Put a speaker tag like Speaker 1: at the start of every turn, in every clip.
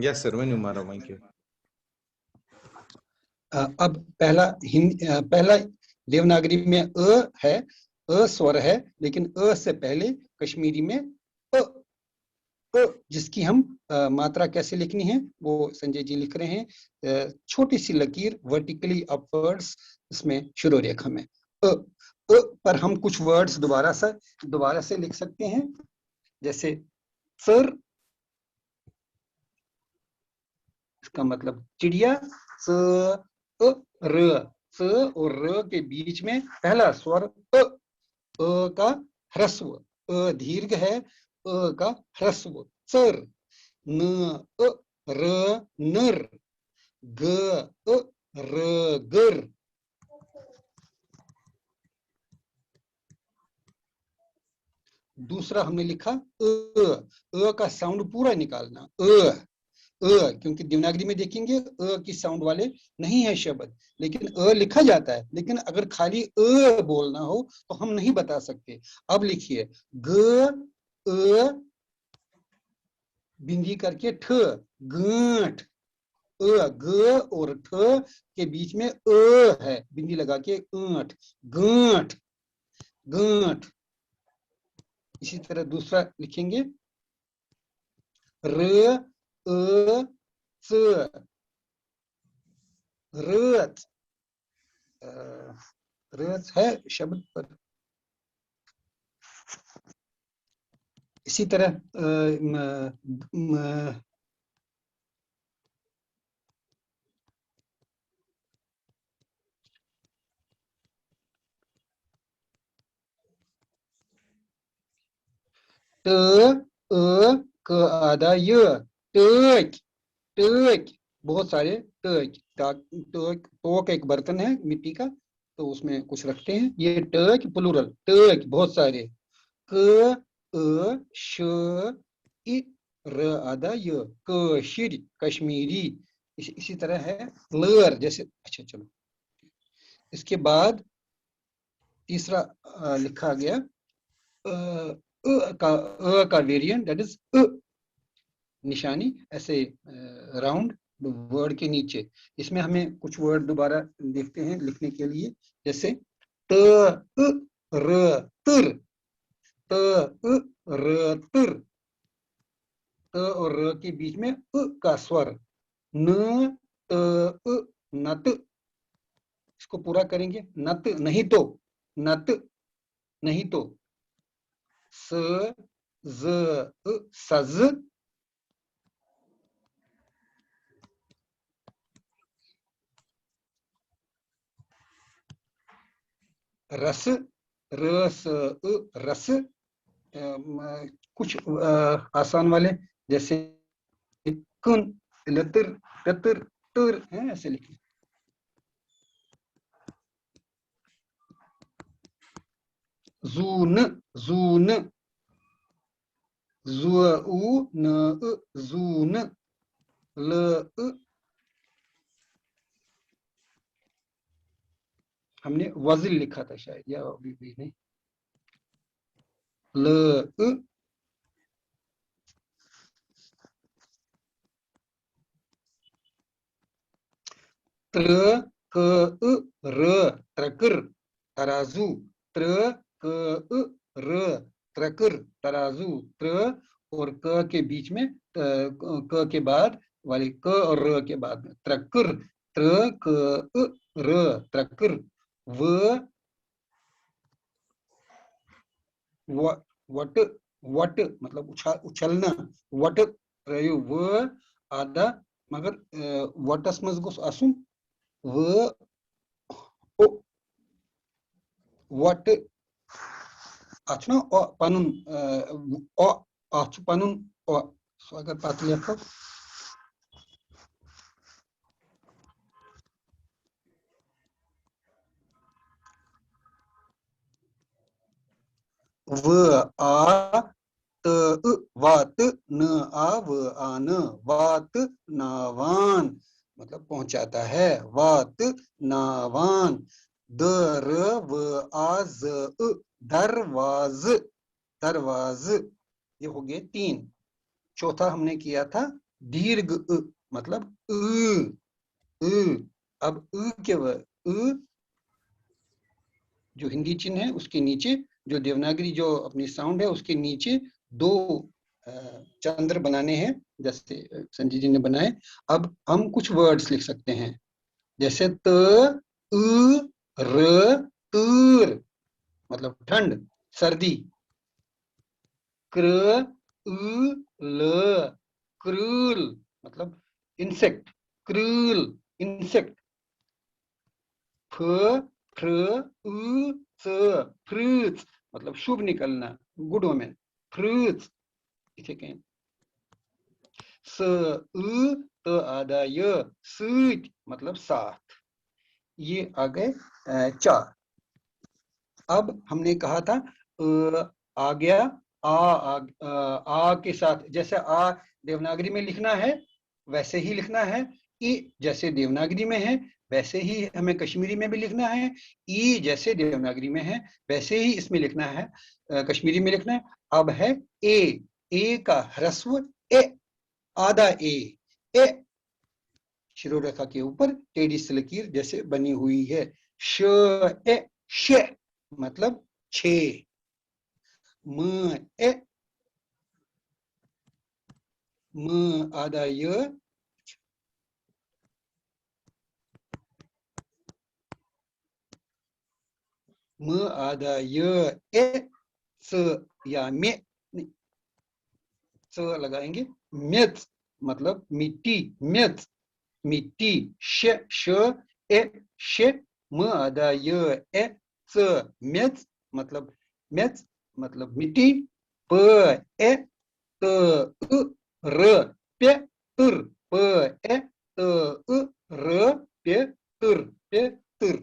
Speaker 1: Yes, sir. When you Mara, thank you.
Speaker 2: अब पहला देवनागरी में अ है, अ स्वर है, लेकिन अ से पहले कश्मीरी में अ जिसकी हम मात्रा कैसे लिखनी है वो संजय जी लिख रहे हैं। छोटी सी लकीर वर्टिकली अपवर्ड्स इसमें शुरू रेखा में अ पर हम कुछ वर्ड्स दोबारा से लिख सकते हैं, जैसे सर, इसका मतलब चिड़िया, स र, स और र के बीच में पहला स्वर अ का ह्रस्व, अ दीर्घ है, अ का ह्रस्व, सर, न र नर, ग र गर। दूसरा हमने लिखा अ का साउंड पूरा निकालना, क्योंकि देवनागरी में देखेंगे अ की साउंड वाले नहीं है शब्द, लेकिन अ लिखा जाता है, लेकिन अगर खाली अ बोलना हो तो हम नहीं बता सकते। अब लिखिए ग बिंदी करके ठ, गांठ, ग और ठ के बीच में है, बिंदी लगा के ऊंट, गांठ, गांठ। इसी तरह दूसरा लिखेंगे र स, रथ, रथ है शब्द पर। इसी तरह क आधा य, टक, टक, बहुत सारे टक, टोक एक बर्तन है मिट्टी का, तो उसमें कुछ रखते हैं, ये टक प्लूरल, टक बहुत सारे, क श इ र आधा य, कशिर कश्मीरी। इसी तरह है लर, जैसे, अच्छा चलो, इसके बाद तीसरा लिखा गया अ का वेरिएंट, दैट इज निशानी ऐसे राउंड वर्ड के नीचे। इसमें हमें कुछ वर्ड दोबारा देखते हैं लिखने के लिए, जैसे त र तर, त र तर, त और र के बीच में का स्वर, न त नत, इसको पूरा करेंगे, नत नहीं तो, नत नहीं तो, स ज सज, रस, रस रस, कुछ आसान वाले जैसे कुन, लतर, कतर, तर है, ऐसे लिखें। जून, जून, जू न, जून, ल, हमने वजिल लिखा था शायद, या अभी भी नहीं, ल, त्र क र, ट्रकर, तराजू, त्र क र, ट्रकर, तराजू, त्र और क के बीच में, क के बाद वाली, क और र के बाद में ट्रकर, त्र क र, ट्रकर, वट, वट मतलब उछलना, वट प्रयोग, व आधा, मगर वटस मज गोस आसुन व ओ, वट अथ ना पनुन अथ पनुन सो अगर पत लिखो व आ त वात, न आ व आन, वात नावान मतलब पहुंचाता है, वात नावान, दर व आज, दरवाज, दरवाज। ये हो गए 3। चौथा हमने किया था दीर्घ मतलब अब के जो हिंदी चिन्ह है उसके नीचे जो देवनागरी जो अपनी साउंड है उसके नीचे दो चंद्र बनाने हैं जैसे संजय जी ने बनाए। अब हम कुछ वर्ड्स लिख सकते हैं जैसे त र तर मतलब ठंड सर्दी, क्र ल क्रूल मतलब इंसेक्ट, क्रूल इंसेक्ट, फ फ्र स फ्रूट्स मतलब शुभ निकलना, गुड वोमेन, फ्रूट्स इसे कहें। स त आदा य सूट मतलब साथ। ये आ गए चार। अब हमने कहा था आ गया आ के साथ, जैसे आ देवनागरी में लिखना है वैसे ही लिखना है, ई जैसे देवनागरी में है वैसे ही हमें कश्मीरी में भी लिखना है, ई जैसे देवनागरी में है वैसे ही इसमें लिखना है, कश्मीरी में लिखना है। अब है ए का ह्रस्व ए, आधा ए शिरोरेखा के ऊपर टेढ़ी सी लकीर जैसे बनी हुई है। श ए श मतलब 6, म ए म आधा य, म आधा य ए स या मे, स लगाएंगे, मेथ मतलब मिट्टी, मेथ मिट्टी, श ए श, म आधा य ए स मेथ मतलब मिट्टी, प ए त र पे तुर, प ए त र पे तुर।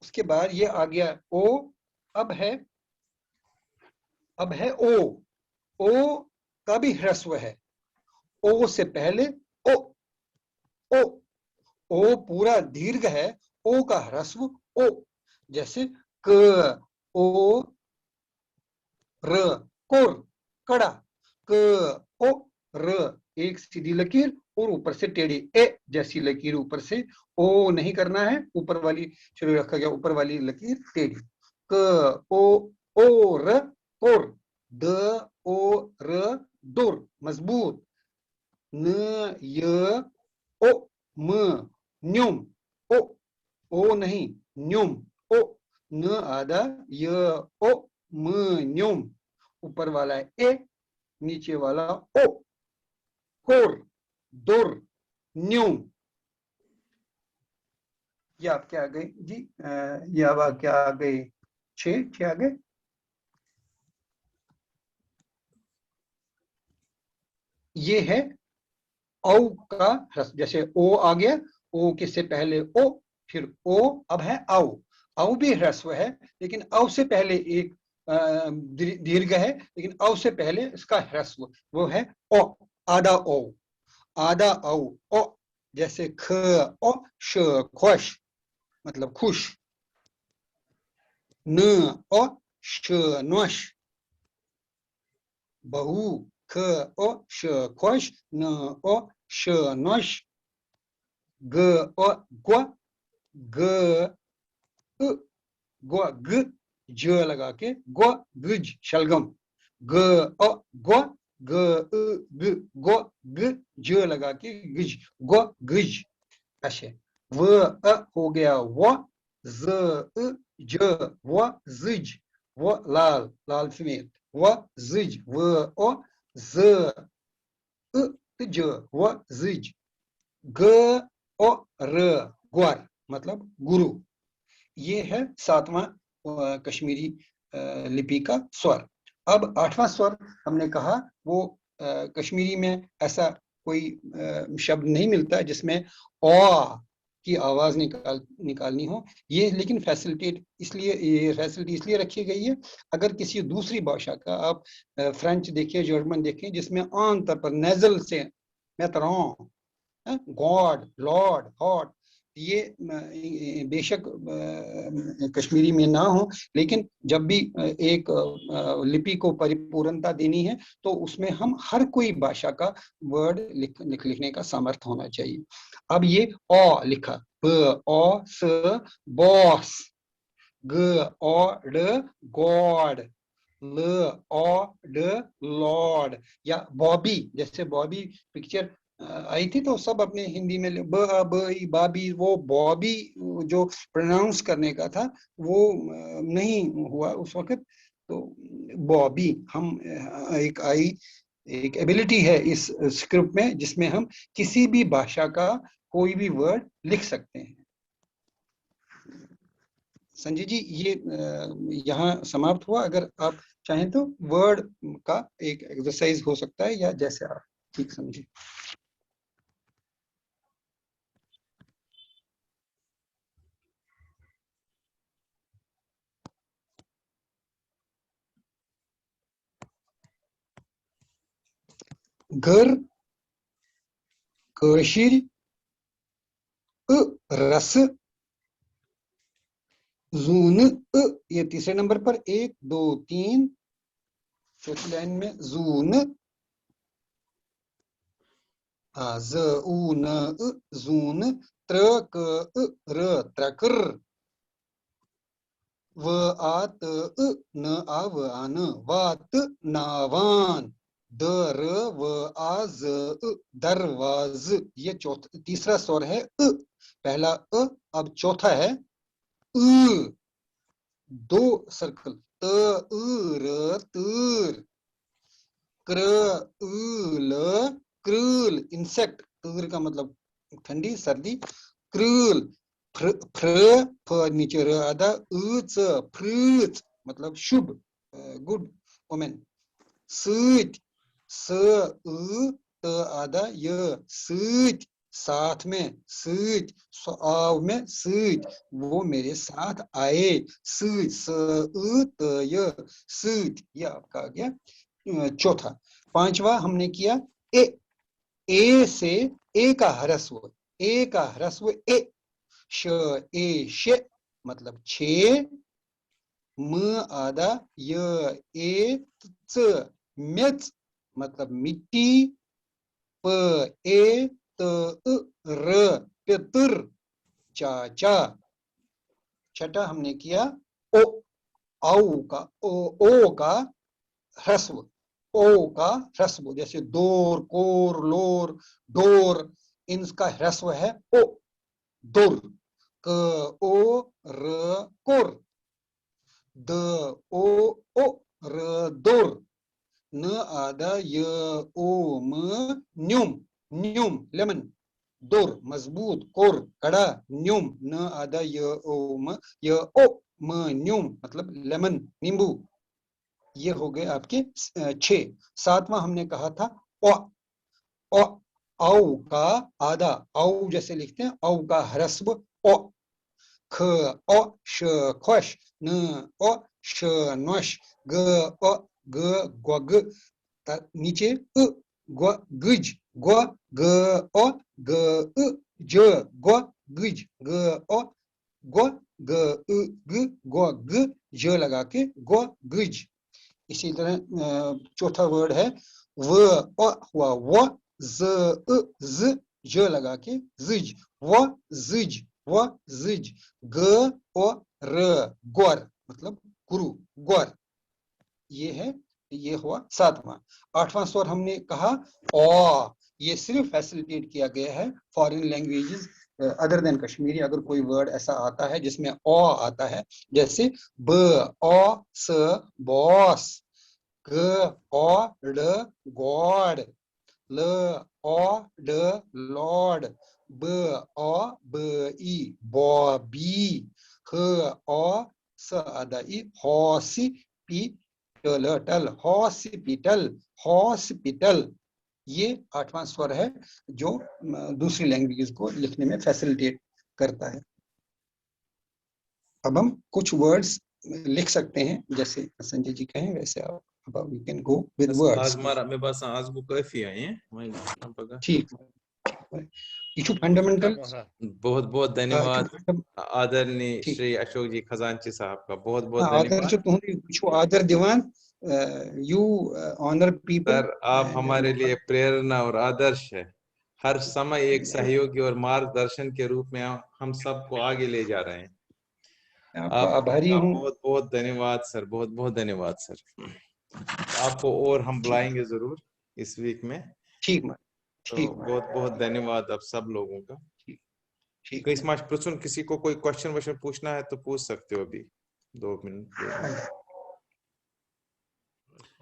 Speaker 2: उसके बाद ये आ गया ओ। अब है ओ का भी ह्रस्व है। ओ से पहले ओ ओ ओ पूरा दीर्घ है, ओ का ह्रस्व ओ, जैसे क ओ र कोर कड़ा, क ओ र एक सीधी लकीर और ऊपर से टेढ़ी ए जैसी लकीर ऊपर से, ओ नहीं करना है, ऊपर वाली शुरू रखा गया, ऊपर वाली लकीर टेढ़ी, क ओ र कोर, द ओ र दुर मजबूत, न य ओ म न्यूम ओ नहीं न्यूम ओ, न आधा य ओ म न्यूम, ऊपर वाला ए नीचे वाला ओ, कोर दुर न्यूम। ये आपके आ गए जी, ये अब क्या आ गए, 6 आ गए। ये है औ का ह्रस्व, जैसे ओ आ गया, ओ के से पहले ओ फिर ओ, अब है औ, औ भी ह्रस्व है लेकिन औ से पहले एक दीर्घ है, लेकिन औ से पहले इसका ह्रस्व वो है ओ, आधा ओ, आधा ओ, जैसे ख ओ श खुश मतलब खुश, न ओ श नोश, बहु ख ओ श खुश, न ओ श नोश, ग ओ ग्व, ग ग ज लगा के ग्व गुज शलगम, ग ओ ग्व ग ज लगा के गुज ग्व गुज। अच्छा, व हो गया व, ज ज व जिज, व लाल लाल समेत व जिज, व ओ ज ज व जिज, ग ओ र ग्वार मतलब गुरु। ये है 7वां कश्मीरी लिपि का स्वर। अब 8वां स्वर हमने कहा वो कश्मीरी में ऐसा कोई शब्द नहीं मिलता जिसमें ओ की आवाज निकालनी हो, ये लेकिन ये फैसिलिटी इसलिए रखी गई है, अगर किसी दूसरी भाषा का आप फ्रेंच देखिए, जर्मन देखिए, जिसमें आमतौर पर नेजल से मैं गॉड लॉर्ड हॉट ये बेशक कश्मीरी में ना हो, लेकिन जब भी एक लिपि को परिपूर्णता देनी है तो उसमें हम हर कोई भाषा का वर्ड लिखने का सामर्थ्य होना चाहिए। अब ये ओ लिखा, ब ओ स बॉस, ग ओ ड गॉड, ल ओ ड लॉर्ड, या बॉबी, जैसे बॉबी पिक्चर आई थी तो सब अपने हिंदी में बाबी, वो बॉबी जो प्रोनाउंस करने का था वो नहीं हुआ उस वक्त, तो बॉबी हम एक एबिलिटी है इस स्क्रिप्ट में जिसमें हम किसी भी भाषा का कोई भी वर्ड लिख सकते हैं। संजय जी ये यहाँ समाप्त हुआ, अगर आप चाहें तो वर्ड का एक एक्सरसाइज हो सकता है या जैसे आप ठीक समझे। घर, कशिर, रस, जून, ये तीसरे नंबर पर 1 2 3, चौथी लाइन में जून, जून, जून, त्र क र त्रकर, व आत न आव आन, वात नावान, दर व आज दरवाज। ये चौथा तीसरा स्वर है पहला अब चौथा है दो सर्कल, त र तर, क्र ल क्रूल, इंसेक्ट, तर का मतलब ठंडी सर्दी, क्रूल, फ्र नीचे र आधा, फ्रूट मतलब शुभ, गुड वुमेन, सूट, त आधा य, सूट साथ में, सूट आव में सूट, वो मेरे साथ आए, सूट त य सूट, ये आपका आ गया चौथा। पांचवा हमने किया ए से ए का ह्रस्व, ए का ह्रस्व ए, श ए श मतलब छे, म आधा य ए च मेच मतलब मिट्टी, प ए त र पितर चाचा। छठा हमने किया ओ, ओ का ह्रस्व, ओ का ह्रस्व, जैसे दोर, कोर, लोर, डोर, इनका ह्रस्व है ओ, दुर, क ओ र कोर, द ओ र दोर, न आधा य ओ म न्यूम, न्यूम लेमन, दोर मजबूत, कोर कड़ा, न्यूम न आधा य ओ म न्यूम मतलब लेमन नींबू। ये हो गए आपके 6। सातवां हमने कहा था ओ, औ का आधा, औ जैसे लिखते हैं औ का ह्रस्व ओ, ख ओ श खोश, न ओ श नोश, ग ओ ग ग्वग, नीचे ग्व गुज, ग्व ग ओ ग ज ग्व गुज, ग ओ ग्व ग ग्व ग ज लगा के ग्व गुज। इसी तरह चौथा वर्ड है व हुआ व, ज ज लगा के जिज, व जिज, व जिज, ग ओ र ग्वर मतलब गुरु, ग्वर। ये है, ये हुआ सातवां। आठवां स्वर हमने कहा ओ, ये सिर्फ फैसिलिटेट किया गया है foreign languages other than Kashmiri. अगर कोई वर्ड ऐसा आता है जिसमें ओ आता है, जैसे ब ओ स बॉस, ग ओ ड गॉड, ल ओ ड लॉर्ड, ब ओ ब ई बॉबी, ह ओ स आदा ई हॉस्पिटल, हॉस्पिटल, हॉस्पिटल। ये आठवां स्वर है जो दूसरी लैंग्वेज को लिखने में फैसिलिटेट करता है। अब हम कुछ वर्ड्स लिख सकते हैं, जैसे संजय जी कहें वैसे आप अब we can go with words.
Speaker 1: आज मेरे पास आज वो काफी आए हैं
Speaker 2: ठीक ये फंडामेंटल
Speaker 1: बहुत बहुत धन्यवाद आदरणीय श्री अशोक जी खजांची साहब का बहुत बहुत धन्यवाद।
Speaker 2: आदर दिवान यू ऑनर पीपल
Speaker 1: सर आप हमारे लिए प्रेरणा और आदर्श है। हर समय एक सहयोगी और मार्गदर्शन के रूप में हम सबको आगे ले जा रहे हैं।
Speaker 2: आभारी हूँ।
Speaker 1: बहुत बहुत धन्यवाद सर, बहुत बहुत धन्यवाद सर। आपको और हम बुलाएंगे जरूर इस वीक में।
Speaker 2: ठीक
Speaker 1: तो बहुत बहुत धन्यवाद आप सब लोगों का। किसी को कोई क्वेश्चन पूछना है तो पूछ सकते हो अभी 2 मिनट।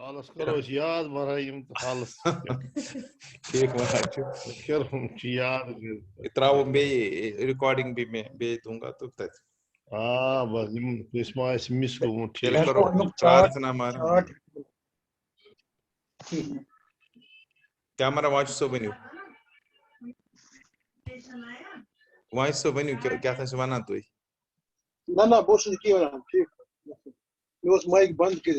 Speaker 3: Alles karo याद मराइम तो हालस
Speaker 1: ठीक महाराज
Speaker 3: कर हम याद
Speaker 1: इतना वो बे रिकॉर्डिंग भी मैं भेज दूंगा तो तक
Speaker 3: बस इसमें इस मिस को
Speaker 1: ठीक करो प्रार्थना मार क्या हमारा वाच सो बनियो क्या था सुना तो
Speaker 4: ना बोश की ठीक ये माइक बंद कर